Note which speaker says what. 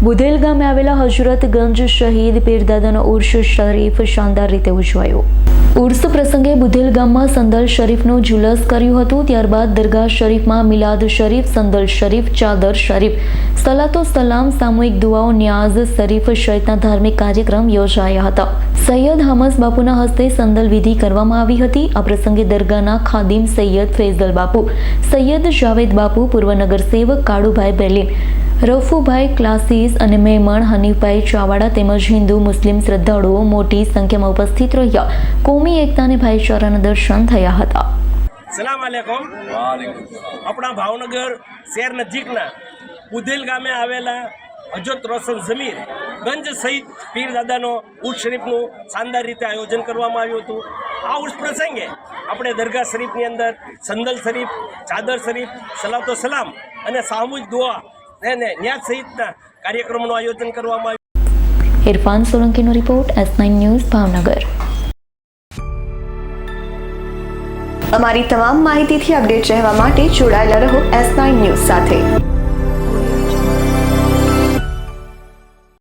Speaker 1: બુધેલ ગામે આવેલા હજરતગંજ શહીદ પીરદાદાનો ઉર્સ શરીફ શાનદાર રીતે ઉજવાયો। ઉર્સ પ્રસંગે બુધેલ ગામમાં સંદલ શરીફનો જુલસ કર્યું હતું। ત્યારબાદ દરગાહ શરીફમાં મિલાદ શરીફ, સંદલ શરીફ, ચાદર શરીફ, સલાતો સલામ, સામૂહિક દુઆઓ, ન્યાઝ શરીફ સહિતના ધાર્મિક કાર્યક્રમ યોજાયા હતા। સૈયદ હમસ બાપુના હસ્તે સંદલ વિધિ કરવામાં આવી હતી। આ પ્રસંગે દરગાહના ખાદિમ સૈયદ ફૈઝલ બાપુ, સૈયદ જાવેદ બાપુ, પૂર્વ નગર સેવક કાળુભાઈ બેલીન, રફુભાઈ ક્લાસીસ અને મહેમાન હનીફભાઈ ચાવાડા તેમજ હિન્દુ મુસ્લિમ શ્રદ્ધાળુઓ મોટી સંખ્યામાં ઉપસ્થિત રહ્યા। કોમી એકતા અને ભાઈચારાના દર્શન થયા હતા।
Speaker 2: સલામ આલેકુમ। આપણા ભાવનગર શહેર નજીકના બુધેલ ગામે આવેલા હજરત રોશન જમીર ગંજ સહિત પીર દાદાનો ઉર્સ શરીફનું શાનદાર રીતે આયોજન કરવામાં આવ્યું હતું। આ ઉર્સ પ્રસંગે આપણે દરગાહ શરીફની અંદર સંદલ શરીફ, ચાદર શરીફ, સલાતો સલામ અને સામૂહિક દુઆ અને ન્યાઝ સહિતના કાર્યક્રમોનું આયોજન કરવામાં આવ્યું।
Speaker 1: ઇરફાન સોલંકીનો રિપોર્ટ, S9 ન્યૂઝ, ભાવનગર।
Speaker 3: અમારી તમામ માહિતીથી અપડેટ રહેવા માટે જોડાયેલા રહો S9 ન્યૂઝ સાથે।